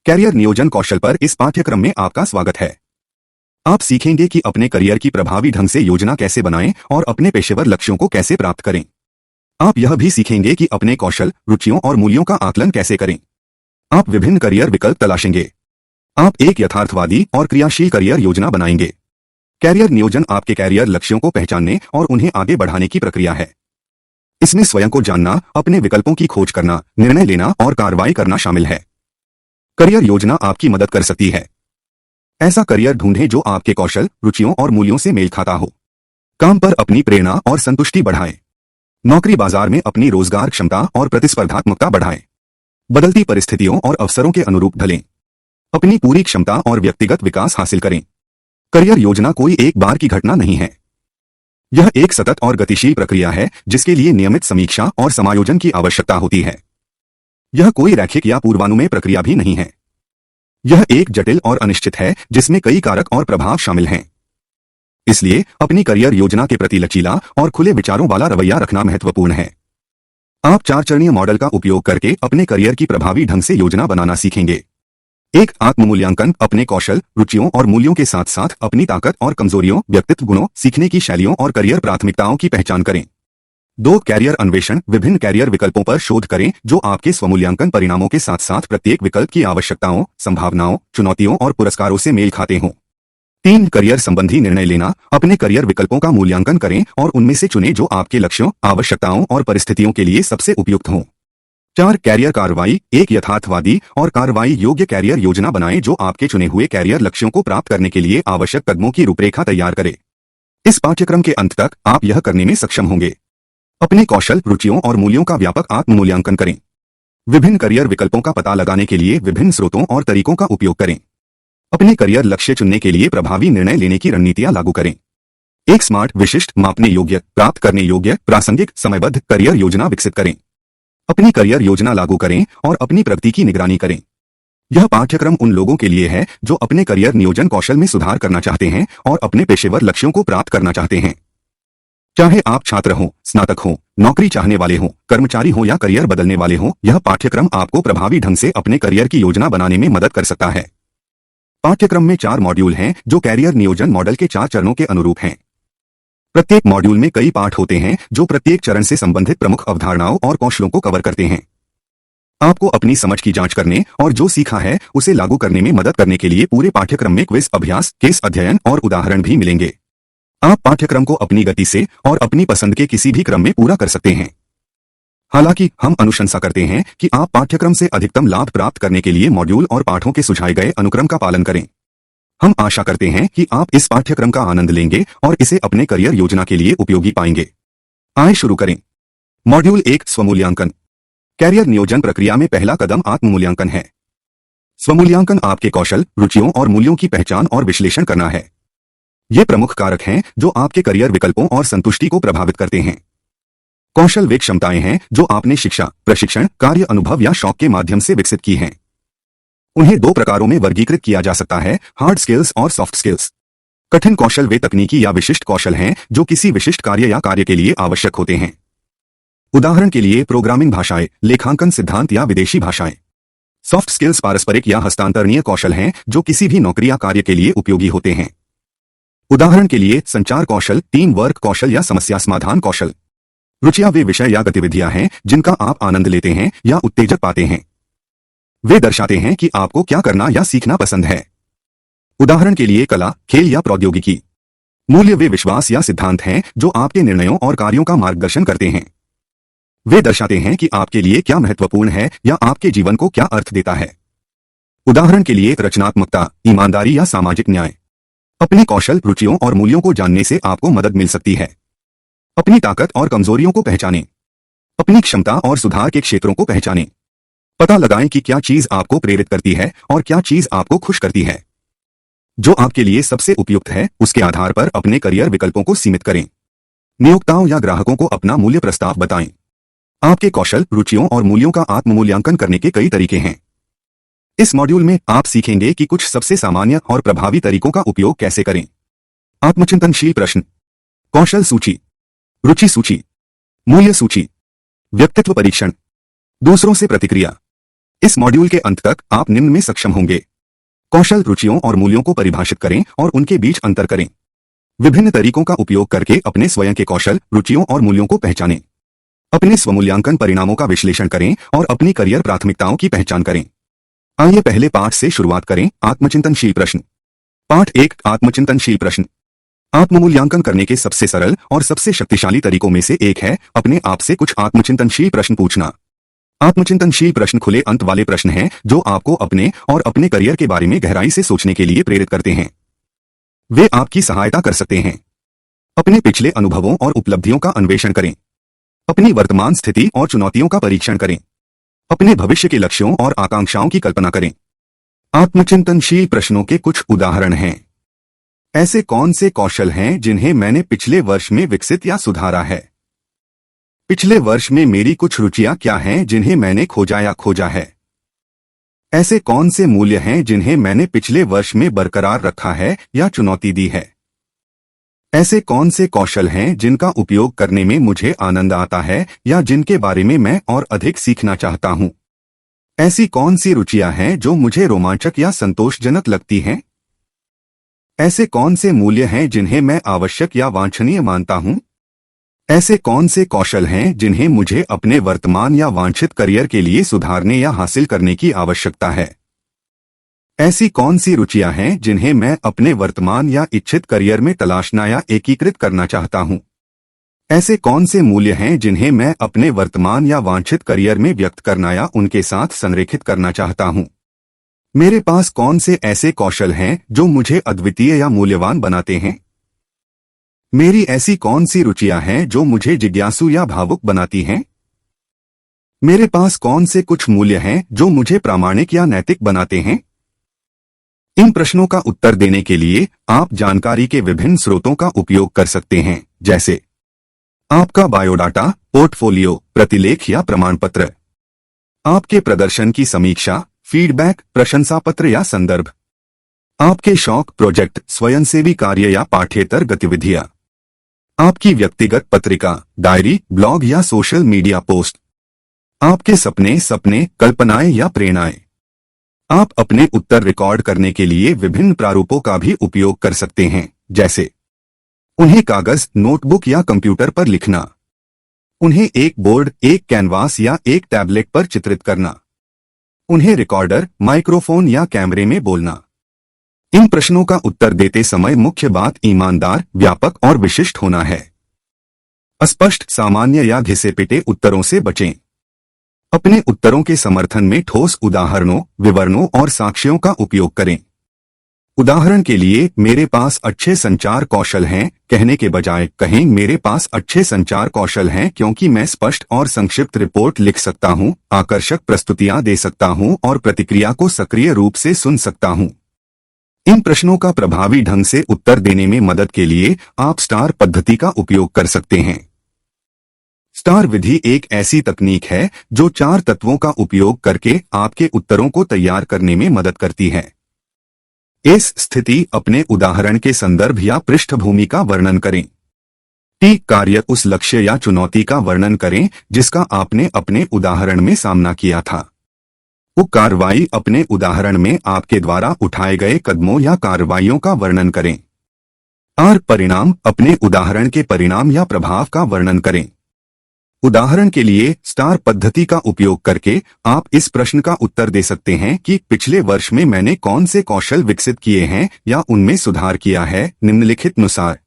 Career नियोजन कौशल पर इस पाठ्यक्रम में आपका स्वागत है। आप सीखेंगे कि अपने करियर की प्रभावी ढंग से योजना कैसे बनाएं और अपने पेशेवर लक्ष्यों को कैसे प्राप्त करें। आप यह भी सीखेंगे कि अपने कौशल, रुचियों और मूल्यों का आकलन कैसे करें। आप विभिन्न करियर विकल्प तलाशेंगे। आप एक यथार्थवादी और क्रियाशील करियर योजना बनाएंगे। कैरियर नियोजन आपके कैरियर लक्ष्यों को पहचानने और उन्हें आगे बढ़ाने की प्रक्रिया है। इसमें स्वयं को जानना, अपने विकल्पों की खोज करना, निर्णय लेना और कार्रवाई करना शामिल है। करियर योजना आपकी मदद कर सकती है। ऐसा करियर ढूंढें जो आपके कौशल, रुचियों और मूल्यों से मेल खाता हो। काम पर अपनी प्रेरणा और संतुष्टि बढ़ाएं। नौकरी बाजार में अपनी रोजगार क्षमता और प्रतिस्पर्धात्मकता बढ़ाएं। बदलती परिस्थितियों और अवसरों के अनुरूप ढलें। अपनी पूरी क्षमता और व्यक्तिगत विकास हासिल करें। करियर योजना कोई एक बार की घटना नहीं है। यह एक सतत और गतिशील प्रक्रिया है जिसके लिए नियमित समीक्षा और समायोजन की आवश्यकता होती है। यह कोई रैखिक या पूर्वानुमेय प्रक्रिया भी नहीं है। यह एक जटिल और अनिश्चित है जिसमें कई कारक और प्रभाव शामिल हैं। इसलिए अपनी करियर योजना के प्रति लचीला और खुले विचारों वाला रवैया रखना महत्वपूर्ण है। आप 4 चरणीय मॉडल का उपयोग करके अपने करियर की प्रभावी ढंग से योजना बनाना सीखेंगे। एक, आत्म-मूल्यांकन। अपने कौशल, रुचियों और मूल्यों के साथ साथ अपनी ताकत और कमजोरियों, व्यक्तित्व गुणों, सीखने की शैलियों और करियर प्राथमिकताओं की पहचान करें। 2, कैरियर अन्वेषण। विभिन्न कैरियर विकल्पों पर शोध करें जो आपके स्वमूल्यांकन परिणामों के साथ साथ प्रत्येक विकल्प की आवश्यकताओं, संभावनाओं, चुनौतियों और पुरस्कारों से मेल खाते हों। 3, करियर संबंधी निर्णय लेना। अपने करियर विकल्पों का मूल्यांकन करें और उनमें से चुनें जो आपके लक्ष्यों, आवश्यकताओं और परिस्थितियों के लिए सबसे उपयुक्त हों। 4, कैरियर कार्रवाई। एक यथार्थवादी और कार्रवाई योग्य कैरियर योजना बनाएं जो आपके चुने हुए कैरियर लक्ष्यों को प्राप्त करने के लिए आवश्यक कदमों की रूपरेखा तैयार करे। इस पाठ्यक्रम के अंत तक आप यह करने में सक्षम होंगे। अपने कौशल, रुचियों और मूल्यों का व्यापक आत्म-मूल्यांकन करें। विभिन्न करियर विकल्पों का पता लगाने के लिए विभिन्न स्रोतों और तरीकों का उपयोग करें। अपने करियर लक्ष्य चुनने के लिए प्रभावी निर्णय लेने की रणनीतियां लागू करें। एक स्मार्ट, विशिष्ट, मापने योग्य, प्राप्त करने योग्य, प्रासंगिक, समयबद्ध करियर योजना विकसित करें। अपनी करियर योजना लागू करें और अपनी प्रगति की निगरानी करें। यह पाठ्यक्रम उन लोगों के लिए है जो अपने करियर नियोजन कौशल में सुधार करना चाहते हैं और अपने पेशेवर लक्ष्यों को प्राप्त करना चाहते हैं। चाहे आप छात्र हों, स्नातक हों, नौकरी चाहने वाले हों, कर्मचारी हों या करियर बदलने वाले हों, यह पाठ्यक्रम आपको प्रभावी ढंग से अपने करियर की योजना बनाने में मदद कर सकता है। पाठ्यक्रम में 4 मॉड्यूल हैं जो कैरियर नियोजन मॉडल के 4 चरणों के अनुरूप हैं। प्रत्येक मॉड्यूल में कई पाठ होते हैं जो प्रत्येक चरण से संबंधित प्रमुख अवधारणाओं और कौशलों को कवर करते हैं। आपको अपनी समझ की जांच करने और जो सीखा है उसे लागू करने में मदद करने के लिए पूरे पाठ्यक्रम में क्विज, अभ्यास, केस अध्ययन और उदाहरण भी मिलेंगे। आप पाठ्यक्रम को अपनी गति से और अपनी पसंद के किसी भी क्रम में पूरा कर सकते हैं। हालांकि हम अनुशंसा करते हैं कि आप पाठ्यक्रम से अधिकतम लाभ प्राप्त करने के लिए मॉड्यूल और पाठों के सुझाए गए अनुक्रम का पालन करें। हम आशा करते हैं कि आप इस पाठ्यक्रम का आनंद लेंगे और इसे अपने करियर योजना के लिए उपयोगी पाएंगे। आइए शुरू करें। मॉड्यूल 1, स्वमूल्यांकन। कैरियर नियोजन प्रक्रिया में पहला कदम आत्म-मूल्यांकन है। स्वमूल्यांकन आपके कौशल, रुचियों और मूल्यों की पहचान और विश्लेषण करना है। ये प्रमुख कारक हैं जो आपके करियर विकल्पों और संतुष्टि को प्रभावित करते हैं। कौशल वे क्षमताएं हैं जो आपने शिक्षा, प्रशिक्षण, कार्य अनुभव या शौक के माध्यम से विकसित की हैं। उन्हें 2 प्रकारों में वर्गीकृत किया जा सकता है, हार्ड स्किल्स और सॉफ्ट स्किल्स। कठिन कौशल वे तकनीकी या विशिष्ट कौशल हैं जो किसी विशिष्ट कार्य या कार्य के लिए आवश्यक होते हैं। उदाहरण के लिए प्रोग्रामिंग भाषाएं, लेखांकन सिद्धांत या विदेशी भाषाएं। सॉफ्ट स्किल्स पारस्परिक या हस्तांतरणीय कौशल हैं जो किसी भी नौकरी या कार्य के लिए उपयोगी होते हैं। उदाहरण के लिए संचार कौशल, टीम वर्क कौशल या समस्या समाधान कौशल। रुचियां वे विषय या गतिविधियां हैं जिनका आप आनंद लेते हैं या उत्तेजक पाते हैं। वे दर्शाते हैं कि आपको क्या करना या सीखना पसंद है। उदाहरण के लिए कला, खेल या प्रौद्योगिकी। मूल्य वे विश्वास या सिद्धांत हैं जो आपके निर्णयों और कार्यों का मार्गदर्शन करते हैं। वे दर्शाते हैं कि आपके लिए क्या महत्वपूर्ण है या आपके जीवन को क्या अर्थ देता है। उदाहरण के लिए रचनात्मकता, ईमानदारी या सामाजिक न्याय। अपने कौशल, रुचियों और मूल्यों को जानने से आपको मदद मिल सकती है। अपनी ताकत और कमजोरियों को पहचानें। अपनी क्षमता और सुधार के क्षेत्रों को पहचानें। पता लगाएं कि क्या चीज आपको प्रेरित करती है और क्या चीज आपको खुश करती है। जो आपके लिए सबसे उपयुक्त है उसके आधार पर अपने करियर विकल्पों को सीमित करें। नियोक्ताओं या ग्राहकों को अपना मूल्य प्रस्ताव बताएं। आपके कौशल, रुचियों और मूल्यों का आत्म-मूल्यांकन करने के कई तरीके हैं। इस मॉड्यूल में आप सीखेंगे कि कुछ सबसे सामान्य और प्रभावी तरीकों का उपयोग कैसे करें। आत्मचिंतनशील प्रश्न, कौशल सूची, रुचि सूची, मूल्य सूची, व्यक्तित्व परीक्षण, दूसरों से प्रतिक्रिया। इस मॉड्यूल के अंत तक आप निम्न में सक्षम होंगे। कौशल, रुचियों और मूल्यों को परिभाषित करें और उनके बीच अंतर करें। विभिन्न तरीकों का उपयोग करके अपने स्वयं के कौशल, रुचियों और मूल्यों को पहचानें। अपने स्वमूल्यांकन परिणामों का विश्लेषण करें और अपनी करियर प्राथमिकताओं की पहचान करें। आइए पहले पाठ से शुरुआत करें। आत्मचिंतनशील प्रश्न। पाठ 1, आत्मचिंतनशील प्रश्न। आत्ममूल्यांकन करने के सबसे सरल और सबसे शक्तिशाली तरीकों में से एक है अपने आप से कुछ आत्मचिंतनशील प्रश्न पूछना। आत्मचिंतनशील प्रश्न खुले अंत वाले प्रश्न हैं जो आपको अपने और अपने करियर के बारे में गहराई से सोचने के लिए प्रेरित करते हैं। वे आपकी सहायता कर सकते हैं। अपने पिछले अनुभवों और उपलब्धियों का अन्वेषण करें। अपनी वर्तमान स्थिति और चुनौतियों का परीक्षण करें। अपने भविष्य के लक्ष्यों और आकांक्षाओं की कल्पना करें। आत्मचिंतनशील प्रश्नों के कुछ उदाहरण हैं। ऐसे कौन से कौशल हैं जिन्हें मैंने पिछले वर्ष में विकसित या सुधारा है? पिछले वर्ष में मेरी कुछ रुचियां क्या हैं जिन्हें मैंने खोजा या खोजा है? ऐसे कौन से मूल्य हैं जिन्हें मैंने पिछले वर्ष में बरकरार रखा है या चुनौती दी है? ऐसे कौन से कौशल हैं जिनका उपयोग करने में मुझे आनंद आता है या जिनके बारे में मैं और अधिक सीखना चाहता हूं? ऐसी कौन सी रुचियां हैं जो मुझे रोमांचक या संतोषजनक लगती हैं? ऐसे कौन से मूल्य हैं जिन्हें मैं आवश्यक या वांछनीय मानता हूं? ऐसे कौन से कौशल हैं जिन्हें मुझे अपने वर्तमान या वांछित करियर के लिए सुधारने या हासिल करने की आवश्यकता है? ऐसी कौन सी रुचियां हैं जिन्हें मैं अपने वर्तमान या इच्छित करियर में तलाशना या एकीकृत करना चाहता हूं? ऐसे कौन से मूल्य हैं जिन्हें मैं अपने वर्तमान या वांछित करियर में व्यक्त करना या उनके साथ संरेखित करना चाहता हूं? मेरे पास कौन से ऐसे कौशल हैं जो मुझे अद्वितीय या मूल्यवान बनाते हैं? मेरी ऐसी कौन सी रुचियां हैं जो मुझे जिज्ञासु या भावुक बनाती हैं? मेरे पास कौन से कुछ मूल्य हैं जो मुझे प्रामाणिक या नैतिक बनाते हैं? इन प्रश्नों का उत्तर देने के लिए आप जानकारी के विभिन्न स्रोतों का उपयोग कर सकते हैं, जैसे आपका बायोडाटा, पोर्टफोलियो, प्रतिलेख या प्रमाण पत्र, आपके प्रदर्शन की समीक्षा, फीडबैक, प्रशंसा पत्र या संदर्भ, आपके शौक, प्रोजेक्ट, स्वयंसेवी कार्य या पाठ्येतर गतिविधियां, आपकी व्यक्तिगत पत्रिका, डायरी, ब्लॉग या सोशल मीडिया पोस्ट, आपके सपने, कल्पनाएं या प्रेरणाएं। आप अपने उत्तर रिकॉर्ड करने के लिए विभिन्न प्रारूपों का भी उपयोग कर सकते हैं, जैसे उन्हें कागज, नोटबुक या कंप्यूटर पर लिखना, उन्हें एक बोर्ड, एक कैनवास या एक टैबलेट पर चित्रित करना, उन्हें रिकॉर्डर, माइक्रोफोन या कैमरे में बोलना। इन प्रश्नों का उत्तर देते समय मुख्य बात ईमानदार, व्यापक और विशिष्ट होना है। अस्पष्ट, सामान्य या घिसे-पिटे उत्तरों से बचें। अपने उत्तरों के समर्थन में ठोस उदाहरणों, विवरणों और साक्ष्यों का उपयोग करें। उदाहरण के लिए, मेरे पास अच्छे संचार कौशल हैं कहने के बजाय कहें, मेरे पास अच्छे संचार कौशल हैं क्योंकि मैं स्पष्ट और संक्षिप्त रिपोर्ट लिख सकता हूं, आकर्षक प्रस्तुतियां दे सकता हूं और प्रतिक्रिया को सक्रिय रूप से सुन सकता हूं। इन प्रश्नों का प्रभावी ढंग से उत्तर देने में मदद के लिए आप स्टार पद्धति का उपयोग कर सकते हैं। स्टार विधि एक ऐसी तकनीक है जो 4 तत्वों का उपयोग करके आपके उत्तरों को तैयार करने में मदद करती है। इस स्थिति, अपने उदाहरण के संदर्भ या पृष्ठभूमि का वर्णन करें। टी, कार्य, उस लक्ष्य या चुनौती का वर्णन करें जिसका आपने अपने उदाहरण में सामना किया था। वो कार्रवाई, अपने उदाहरण में आपके द्वारा उठाए गए कदमों या कार्रवाइयों का वर्णन करें। आर, परिणाम, अपने उदाहरण के परिणाम या प्रभाव का वर्णन करें। उदाहरण के लिए, स्टार पद्धति का उपयोग करके आप इस प्रश्न का उत्तर दे सकते हैं कि पिछले वर्ष में मैंने कौन से कौशल विकसित किए हैं या उनमें सुधार किया है, निम्नलिखित अनुसार।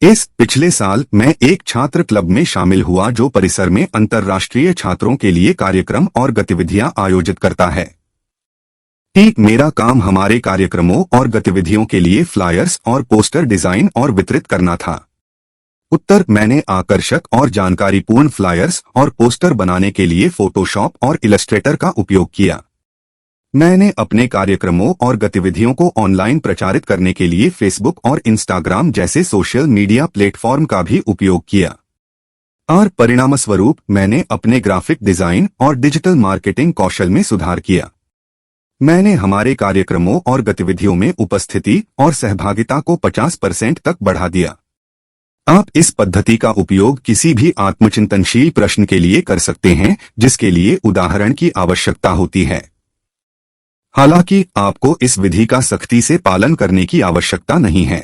इस पिछले साल मैं एक छात्र क्लब में शामिल हुआ जो परिसर में अंतर्राष्ट्रीय छात्रों के लिए कार्यक्रम और गतिविधियां आयोजित करता है। टी, मेरा काम हमारे कार्यक्रमों और गतिविधियों के लिए फ्लायर्स और पोस्टर डिजाइन और वितरित करना था। उत्तर, मैंने आकर्षक और जानकारीपूर्ण फ्लायर्स और पोस्टर बनाने के लिए फोटोशॉप और इलस्ट्रेटर का उपयोग किया। मैंने अपने कार्यक्रमों और गतिविधियों को ऑनलाइन प्रचारित करने के लिए फेसबुक और इंस्टाग्राम जैसे सोशल मीडिया प्लेटफॉर्म का भी उपयोग किया। और परिणामस्वरूप मैंने अपने ग्राफिक डिजाइन और डिजिटल मार्केटिंग कौशल में सुधार किया। मैंने हमारे कार्यक्रमों और गतिविधियों में उपस्थिति और सहभागिता को 50% तक बढ़ा दिया। आप इस पद्धति का उपयोग किसी भी आत्मचिंतनशील प्रश्न के लिए कर सकते हैं जिसके लिए उदाहरण की आवश्यकता होती है। हालांकि आपको इस विधि का सख्ती से पालन करने की आवश्यकता नहीं है।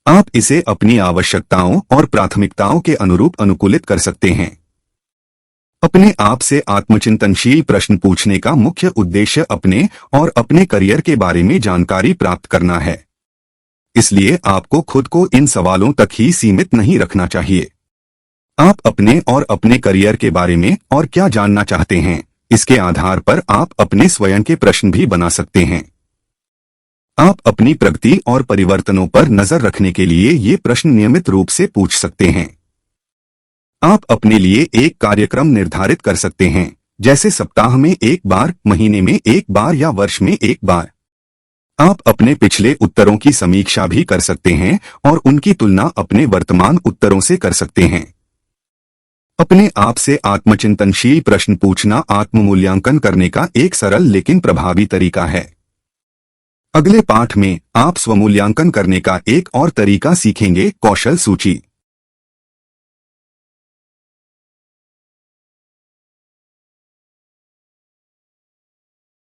आप इसे अपनी आवश्यकताओं और प्राथमिकताओं के अनुरूप अनुकूलित कर सकते हैं। अपने आप से आत्मचिंतनशील प्रश्न पूछने का मुख्य उद्देश्य अपने और अपने करियर के बारे में जानकारी प्राप्त करना है। इसलिए आपको खुद को इन सवालों तक ही सीमित नहीं रखना चाहिए। आप अपने और अपने करियर के बारे में और क्या जानना चाहते हैं, इसके आधार पर आप अपने स्वयं के प्रश्न भी बना सकते हैं। आप अपनी प्रगति और परिवर्तनों पर नजर रखने के लिए ये प्रश्न नियमित रूप से पूछ सकते हैं। आप अपने लिए एक कार्यक्रम निर्धारित कर सकते हैं, जैसे सप्ताह में एक बार, महीने में एक बार या वर्ष में एक बार। आप अपने पिछले उत्तरों की समीक्षा भी कर सकते हैं और उनकी तुलना अपने वर्तमान उत्तरों से कर सकते हैं। अपने आप से आत्मचिंतनशील प्रश्न पूछना आत्ममूल्यांकन करने का एक सरल लेकिन प्रभावी तरीका है। अगले पाठ में आप स्वमूल्यांकन करने का एक और तरीका सीखेंगे, कौशल सूची।